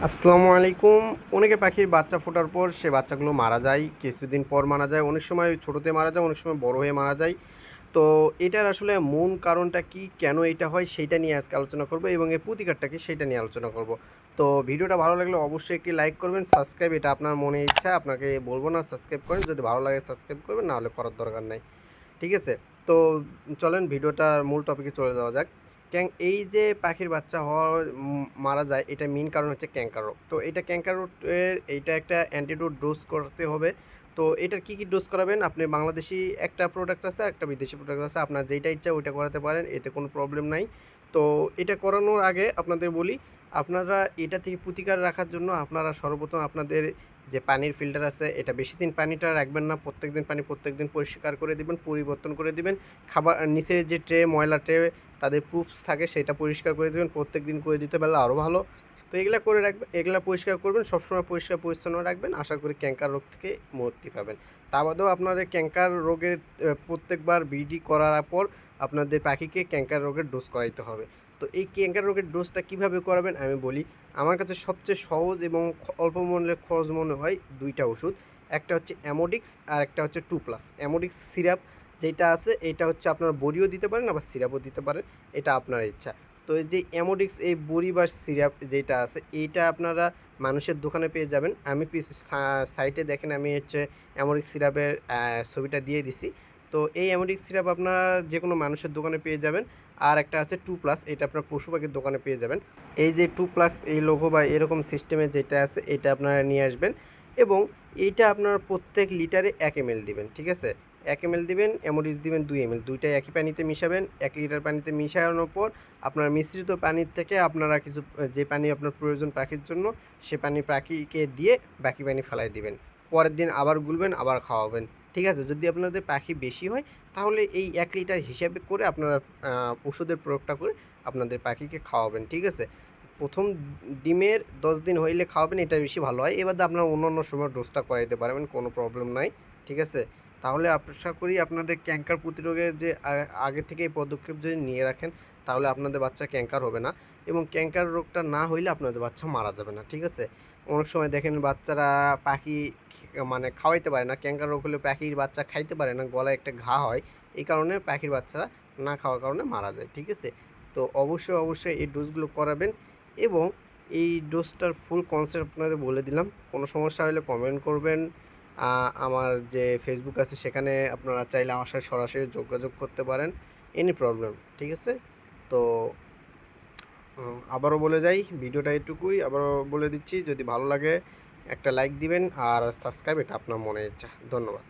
আসসালামু আলাইকুম। অনেকের পাখির বাচ্চা ফোটার পর সে বাচ্চাগুলো মারা যায়, কিছুদিন পর মারা যায়, অনেক সময় ছোটোতে মারা যায়, অনেক সময় বড় হয়ে মারা যায়। তো এটার আসলে মূল কারণটা কি, কেন এটা হয় সেইটা নিয়ে আজকে আলোচনা করব এবং এর প্রতিকারটা কি সেইটা নিয়ে আলোচনা করব। তো ভিডিওটা ভালো লাগলে অবশ্যই একটি লাইক করবেন, সাবস্ক্রাইব এটা আপনার মনে ইচ্ছা, আপনাকে বলবো না সাবস্ক্রাইব করেন, যদি ভালো লাগে সাবস্ক্রাইব করবেন, না হলে করার দরকার নাই। ঠিক আছে? তো চলেন ভিডিওটার মূল টপিকে চলে যাওয়া যাক। এই যে পাখির বাচ্চা মারা যায়, এটার মেইন কারণ হচ্ছে ক্যাঙ্কার রোগ। তো এটা ক্যাঙ্কার রোগের এইটা একটা অ্যান্টিডোট ডোজ করতে হবে। তো এটার কী ডোজ করাবেন? আপনি বাংলাদেশি একটা প্রোডাক্ট আছে, একটা বিদেশি প্রোডাক্ট আছে। আপনার যেইটা ইচ্ছা ওইটা করাতে পারেন, এতে কোনো প্রবলেম নাই। তো এটা করানোর আগে আপনাদের বলি, আপনারা এটা থেকে প্রতিকার রাখার জন্য আপনারা সর্বপ্রথম আপনাদের যে পানির ফিল্টার আছে, এটা বেশি দিন পানিটা রাখবেন না। প্রত্যেকদিন পরিষ্কার করে দিবেন, পরিবর্তন করে দিবেন। খাবার নিচের যে ট্রে, ময়লা ট্রে, তাদের প্রুফস থাকে সেটা পরিষ্কার করে দেবেন। প্রত্যেকদিন করে দিতে পারলে আরও ভালো। তো এগুলা করে রাখবেন, এগুলা পরিষ্কার করবেন, সবসময় পরিষ্কার পরিচ্ছন্ন রাখবেন। আশা করি ক্যাঙ্কার রোগ থেকে মুক্তি পাবেন। তা বাদেও আপনাদের ক্যাঙ্কার রোগের প্রত্যেকবার বিডি করার পর আপনাদের পাখিকে ক্যাঙ্কার রোগের ডোজ করাইতে হবে। তো এই ক্যাঙ্কার রোগের ডোজটা কীভাবে করাবেন আমি বলি। আমার কাছে সবচেয়ে সহজ এবং অল্প মূল্যে খরচ মনে হয় দুইটা ওষুধ। একটা হচ্ছে অ্যামোডিক্স আর একটা হচ্ছে 2+। অ্যামোডিক্স সিরাপ যেটা আছে এটা হচ্ছে আপনারা বড়িও দিতে পারেন, আবার সিরাপও দিতে পারেন, এটা আপনার ইচ্ছা। তো এই যে অ্যামোডিক্স এই বড়ি বা সিরাপ যেটা আছে এইটা আপনারা মানুষের দোকানে পেয়ে যাবেন। আমি সাইটে দেখেন আমি হচ্ছে অ্যামোডিক্স সিরাপের ছবিটা দিয়ে দিছি। তো এই অ্যামোডিক্স সিরাপ আপনারা যে কোনো মানুষের দোকানে পেয়ে যাবেন। আর একটা আছে 2+, এটা আপনার পশু পাখির দোকানে পেয়ে যাবেন। এই যে 2+ এই লোগো বা এরকম সিস্টেমে যেটা আছে এটা আপনারা নিয়ে আসবেন এবং এইটা আপনার প্রত্যেক লিটারে 1 ml দিবেন। ঠিক আছে? 1 ml দিবেন, অ্যামোডিক্স দিবেন 2 ml, দুইটাই একই পানিতে মিশাবেন। 1 লিটার পানিতে মিশানোর পর আপনার মিশ্রিত পানির থেকে আপনারা কিছু যে পানি আপনার প্রয়োজন পাখির জন্য সে পানি পাখিকে দিয়ে বাকি পানি ফেলাই দিবেন। পরের দিন আবার গুলবেন, আবার খাওয়াবেন। ঠিক আছে? যদি আপনাদের পাখি বেশি হয় তাহলে এই 1 লিটার হিসাবে করে আপনারা ওষুধের প্রয়োগটা করে আপনাদের পাখিকে খাওয়াবেন। ঠিক আছে? প্রথম ডিমের 10 দিন হইলে খাওয়াবেন, এটা বেশি ভালো হয়। এবার আপনারা অন্য সময় ডোজটা করাইতে পারবেন, কোনো প্রবলেম নাই। ঠিক আছে? তাহলে আশা করি আপনাদের ক্যাঙ্কার প্রতিরোধের যে আগে থেকে এই পদক্ষেপ যদি নিয়ে রাখেন তাহলে আপনাদের বাচ্চা ক্যাঙ্কার হবে না এবং ক্যাঙ্কার রোগটা না হইলে আপনাদের বাচ্চা মারা যাবে না। ঠিক আছে? অনেক সময় দেখেন বাচ্চারা পাখি মানে খাওয়াইতে পারে না, ক্যাঙ্কার রোগ হলে পাখির বাচ্চা খাইতে পারে না, গলায় একটা ঘা হয়। এই কারণে পাখির বাচ্চারা না খাওয়ার কারণে মারা যায়। ঠিক আছে? তো অবশ্যই এই ডোজগুলো করাবেন এবং এই ডোজটার ফুল কনসেপ্ট আপনাদের বলে দিলাম। কোনো সমস্যা হলে কমেন্ট করবেন। আমার যে ফেসবুক আছে সেখানে আপনারা চাইলে আমার সাথে সরাসরি যোগাযোগ করতে পারেন, এনি প্রবলেম। ঠিক আছে? তো আবারও বলে যাই, ভিডিওটা এটুকুই, আবারও বলে দিচ্ছি, যদি ভালো লাগে একটা লাইক দিবেন আর সাবস্ক্রাইব এটা আপনার মনে ইচ্ছা। ধন্যবাদ।